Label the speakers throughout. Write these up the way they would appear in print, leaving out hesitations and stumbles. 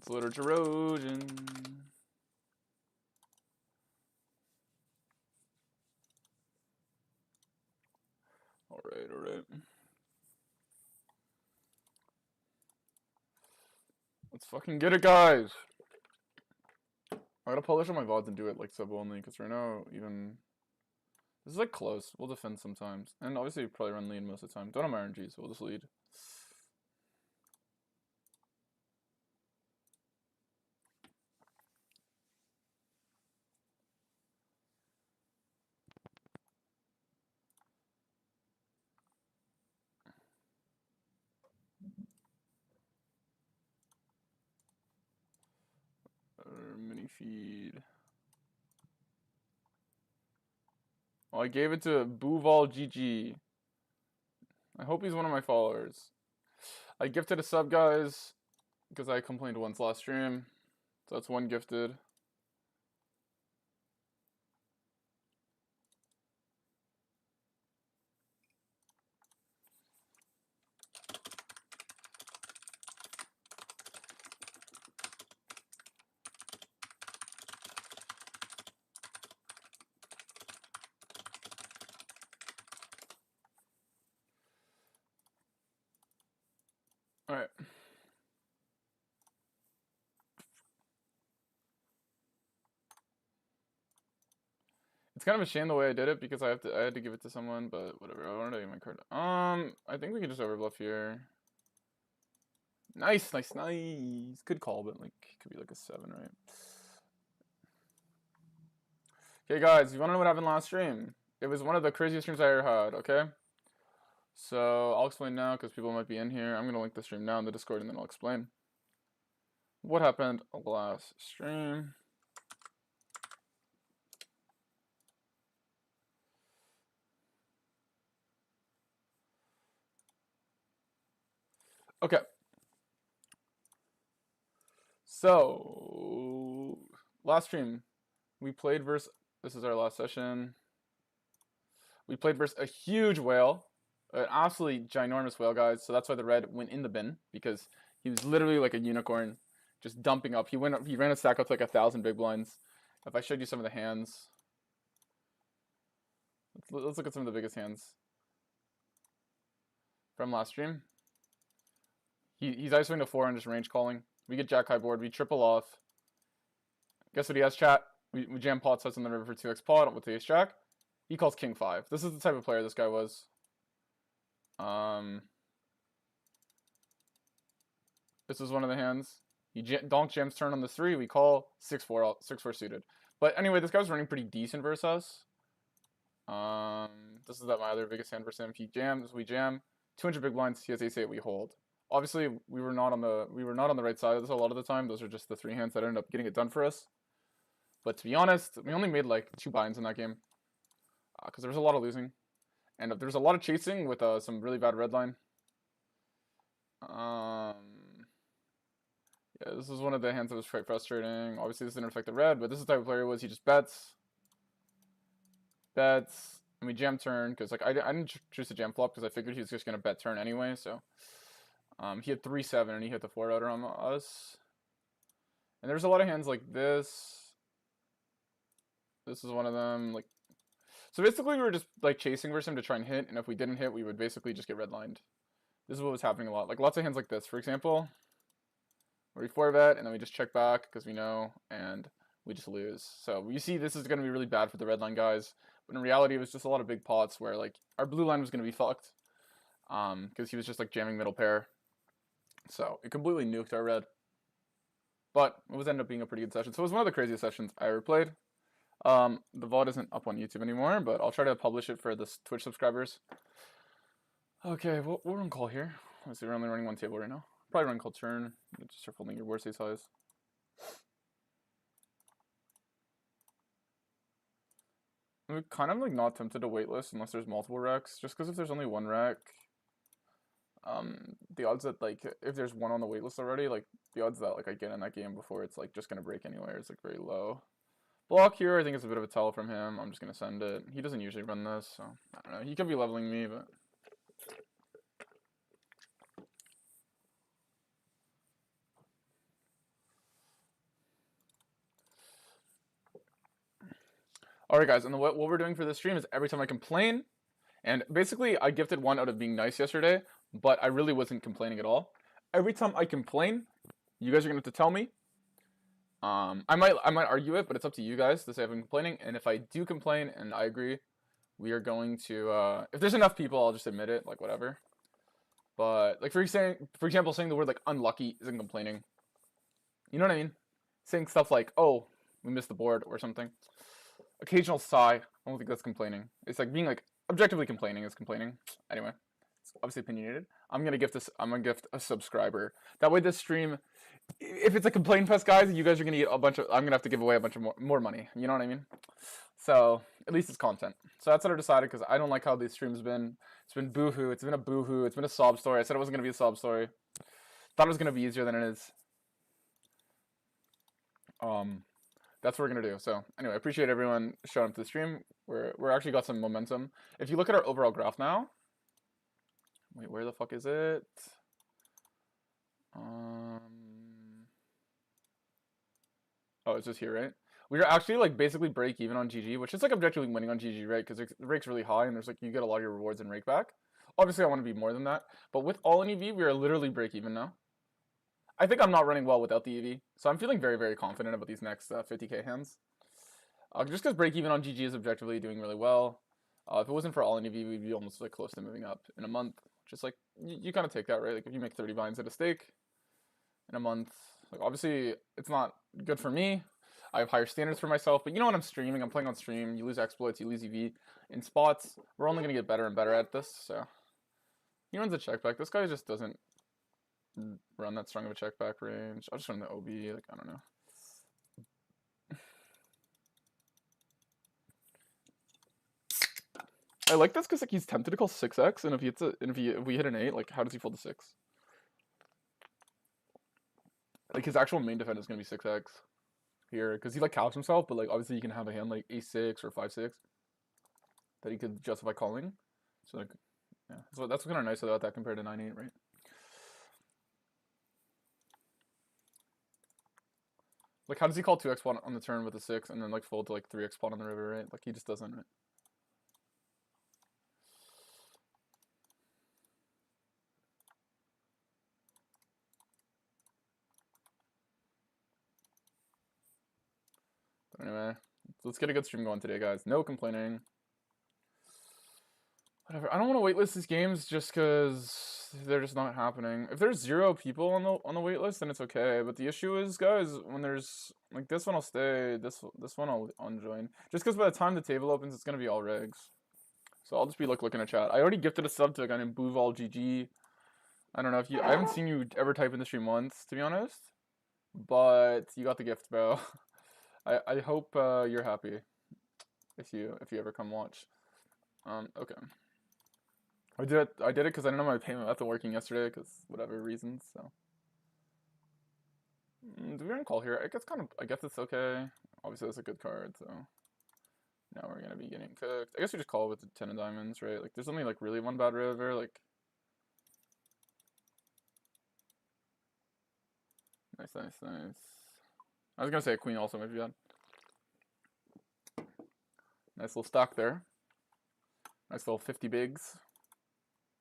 Speaker 1: It's literature erosion. Alright, alright. Let's fucking get it, guys! I gotta polish on my VODs and do it like sub only, because right now, even... This is like close. We'll defend sometimes. And obviously, probably run lead most of the time. Don't have my RNG, so we'll just lead. Mini feed. Oh, I gave it to Booval GG. I hope he's one of my followers. I gifted a sub, guys, because I complained once last stream. So that's one gifted. Alright. It's kind of a shame the way I did it because I had to give it to someone, but whatever. I wanted to get my card. I think we can just overbluff here. Nice, nice, nice. Good call, but like it could be like a 7, right? Okay, guys, you want to know what happened last stream? It was one of the craziest streams I ever had. Okay. So I'll explain now because people might be in here. I'm gonna link the stream now in the Discord and then I'll explain what happened last stream. Okay. So last stream we played versus. This is our last session. We played versus a huge whale, an absolutely ginormous whale, guys. So that's why the red went in the bin because he was literally like a unicorn, just dumping up. He ran a stack up to like 1,000 big blinds. If I showed you some of the hands, let's look at some of the biggest hands from last stream. He's isoing to 4 and just range calling. We get jack high board. We triple off. Guess what he has, chat? We jam pot sets on the river for 2x pot with the ace jack. He calls king 5. This is the type of player this guy was. This is one of the hands. He donk jams turn on the 3. We call 6-4 suited. But anyway, this guy was running pretty decent versus us. This is my other biggest hand versus him. He jams, we jam. 200 big blinds. He has ace 8. We hold. Obviously, we were not on the right side of this a lot of the time. Those are just the 3 hands that ended up getting it done for us. But to be honest, we only made like 2 buy-ins in that game because there was a lot of losing, and there was a lot of chasing with some really bad red line. Yeah, this is one of the hands that was quite frustrating. Obviously, this didn't affect the red, but this is the type of player he was. He just bets, and we jam turn because like I didn't choose to jam flop because I figured he was just gonna bet turn anyway. So he had 3-7 and he hit the 4-outer on us. And there's a lot of hands like this. This is one of them. Like, so basically, we were just like chasing versus him to try and hit, and if we didn't hit, we would basically just get redlined. This is what was happening a lot. Like lots of hands like this, for example, where we 4-bet and then we just check back because we know, and we just lose. So you see, this is going to be really bad for the red line guys. But in reality, it was just a lot of big pots where like our blue line was going to be fucked because he was just like jamming middle pair. So it completely nuked our red. But it was ended up being a pretty good session. So it was one of the craziest sessions I ever played. The VOD isn't up on YouTube anymore, but I'll try to publish it for the Twitch subscribers. Okay, we'll run call here. Let's see, we're only running one table right now. Probably run call turn. Just start folding your worst ace highs. I'm kind of like not tempted to waitlist unless there's multiple wrecks, just because if there's only one wreck, the odds that like if there's one on the waitlist already, like the odds that like I get in that game before it's like just gonna break anywhere is like very low. Block here, I think it's a bit of a tell from him. I'm just gonna send it. He doesn't usually run this, so I don't know. He could be leveling me, but Alright guys, and what we're doing for this stream is every time I complain, and basically I gifted one out of being nice yesterday, but I really wasn't complaining at all. Every time I complain, you guys are gonna have to tell me. I might argue it, but it's up to you guys to say if I'm complaining, and if I do complain and I agree, we are going to, if there's enough people, I'll just admit it, like whatever. But, like for example, saying the word like unlucky isn't complaining. You know what I mean? Saying stuff like, oh, we missed the board or something. Occasional sigh, I don't think that's complaining. It's like being like objectively complaining is complaining. Anyway, it's obviously opinionated. I'm gonna gift a subscriber. That way this stream, if it's a complaint fest, guys, you guys are gonna get a bunch of, I'm gonna have to give away a bunch of more money. You know what I mean? So at least it's content. So that's what I decided because I don't like how these streams been. It's been boohoo. It's been a boohoo. It's been a sob story. I said it wasn't gonna be a sob story. Thought it was gonna be easier than it is. That's what we're gonna do. So anyway, I appreciate everyone showing up to the stream. We're actually got some momentum. If you look at our overall graph now, wait, where the fuck is it? Oh, it's just here, right? We are actually like basically break even on GG, which is like objectively winning on GG, right? Because the rake's really high and there's like you get a lot of your rewards in rake back. Obviously, I want to be more than that, but with all in EV, we are literally break even now. I think I'm not running well without the EV, so I'm feeling very, very confident about these next 50k hands. Just because break even on GG is objectively doing really well. If it wasn't for all in EV, we'd be almost like close to moving up in a month. Just like you kind of take that, right? Like if you make 30 binds at a stake in a month, like obviously it's not good for me. I have higher standards for myself, but you know what? I'm streaming. I'm playing on stream. You lose exploits, you lose EV in spots. We're only gonna get better and better at this. So he runs a check back. This guy just doesn't run that strong of a check back range. I'll just run the OB. Like I don't know. I like this because like he's tempted to call 6x, and if he hits a, and if we hit an 8, like how does he fold the 6? Like his actual main defense is gonna be 6x here because he like counts himself, but like obviously you can have a hand like a6 or 5-6 that he could justify calling. So like yeah, so that's kind of nice about that compared to 9-8, right? Like how does he call 2x spot on the turn with a 6 and then like fold to like 3x spot on the river, right? Like he just doesn't, right? But anyway, let's get a good stream going today, guys. No complaining. Whatever. I don't want to waitlist these games just because they're just not happening. If there's 0 people on the waitlist, then it's okay. But the issue is, guys, when there's like this one, I'll stay. This one I'll unjoin. Just because by the time the table opens, it's gonna be all regs. So I'll just be like looking at chat. I already gifted a sub to a guy named Booval GG. I don't know if you. I haven't seen you ever type in the stream once, to be honest. But you got the gift, bro. I hope you're happy if you ever come watch. Okay. I did it because I didn't know my payment method working yesterday because whatever reasons. So do we run call here? I guess it's okay. Obviously that's a good card. So now we're gonna be getting cooked. I guess we just call with the 10 of diamonds, right? Like there's only like really one bad river. Like nice. I was gonna say a queen also might be bad. Nice little stack there. Nice little 50 bigs.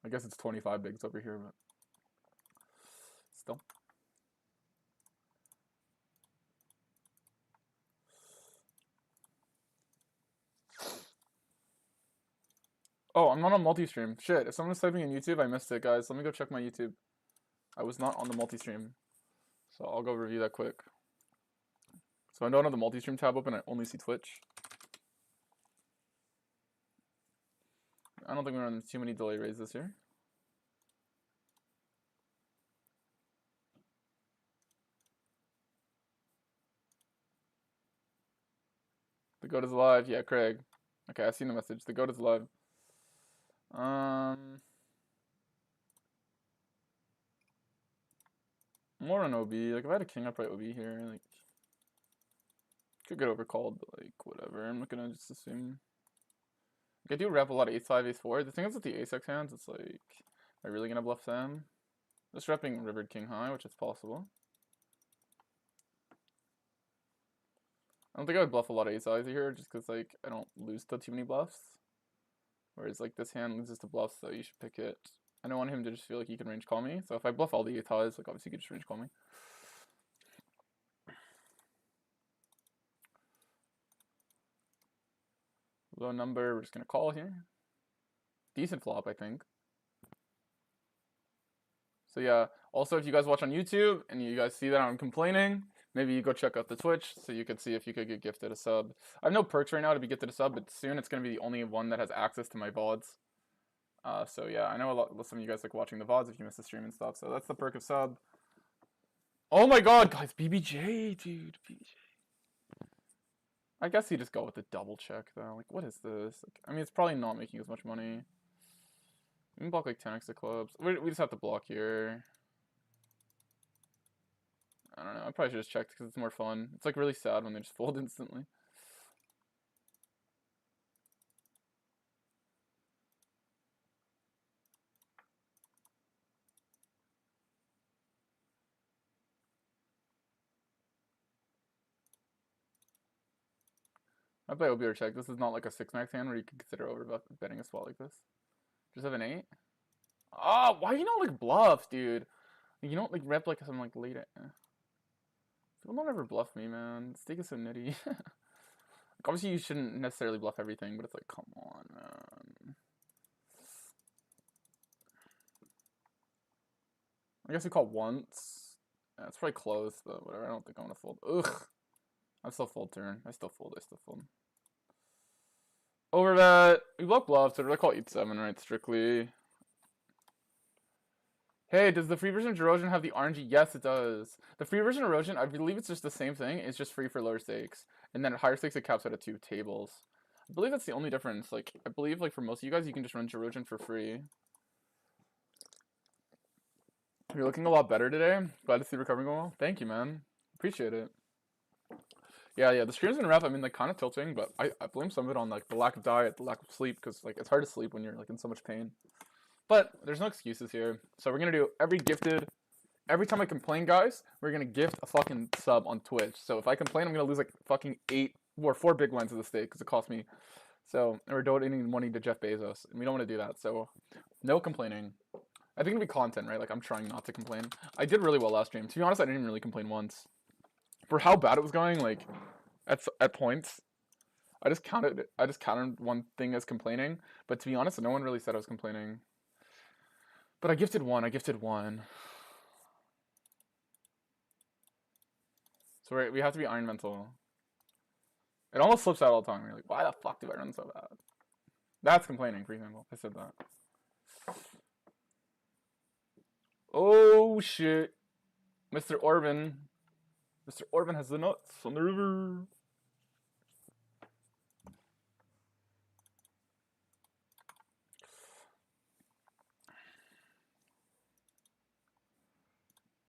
Speaker 1: I guess it's 25 bigs over here, but still. Oh, I'm not on multi-stream. Shit, if someone's typing in YouTube, I missed it, guys. Let me go check my YouTube. I was not on the multi-stream. So I'll go review that quick. So I don't have the multi-stream tab open, I only see Twitch. I don't think we're on too many delay raises here. The goat is live. Yeah, Craig. Okay, I seen the message. The goat is live. More on OB. Like, if I had a king, I'd play OB here. Like, could get overcalled, but, like, whatever. I'm not gonna just assume. Like, I do rep a lot of ace-5, ace-4. The thing is with the ace-x hands, it's like, am I really gonna bluff them? Just repping rivered king high, which is possible. don't think I would bluff a lot of ace eyes here, just because like I don't lose to too many bluffs. Whereas like this hand loses to bluffs, so you should pick it. I don't want him to just feel like he can range call me. So if I bluff all the eight eyes, like obviously he could just range call me. Low number, we're just gonna call here. Decent flop, I think. So yeah, also if you guys watch on YouTube and you guys see that I'm complaining, maybe you go check out the Twitch so you could see if you could get gifted a sub. I have no perks right now to be gifted a sub, but soon it's gonna be the only one that has access to my VODs. So yeah, I know some of you guys like watching the VODs if you miss the stream and stuff. So that's the perk of sub. Oh my god, guys, BBJ, dude, BBJ. I guess you just go with the double check though. Like, what is this? Like, I mean, it's probably not making as much money. We can block like 10x of clubs. We just have to block here. I don't know. I probably should just check because it's more fun. It's like really sad when they just fold instantly. I play OBR check. This is not like a 6-max hand where you can consider over betting a spot like this. Just have an 8. Ah, why you don't like bluff, dude? You don't like rep like some like late. People don't ever bluff me, man. Stake is so nitty. Like, obviously, you shouldn't necessarily bluff everything, but it's like, come on, man. I guess we call once. Yeah, it's probably close, but whatever. I don't think I'm gonna fold. Ugh. I still fold turn. I still fold. Over that. We block bluff, so we're gonna call 8-7, right? Strictly. Hey, does the free version of Erosion have the RNG? Yes, it does. The free version of Erosion, I believe it's just the same thing. It's just free for lower stakes. And then at higher stakes, it caps out at 2 tables. I believe that's the only difference. Like, I believe, like, for most of you guys, you can just run Erosion for free. You're looking a lot better today. Glad to see recovering well. Thank you, man. Appreciate it. Yeah, the stream's been rough. I mean, like, kind of tilting, but I blame some of it on, like, the lack of diet, the lack of sleep, because, like, it's hard to sleep when you're, like, in so much pain. But there's no excuses here. So we're going to do every time I complain, guys, we're going to gift a fucking sub on Twitch. So if I complain, I'm going to lose, like, fucking 4 big lines of the stake, because it cost me. So, and we're donating money to Jeff Bezos, and we don't want to do that. So, no complaining. I think it'll be content, right? Like, I'm trying not to complain. I did really well last stream. To be honest, I didn't even really complain once. For how bad it was going, like, at points, I just counted one thing as complaining. But to be honest, no one really said I was complaining. But I gifted one. So we have to be Iron Mental. It almost slips out all the time. You're like, why the fuck do I run so bad? That's complaining, for example. I said that. Oh shit. Mr. Orban has the nuts on the river.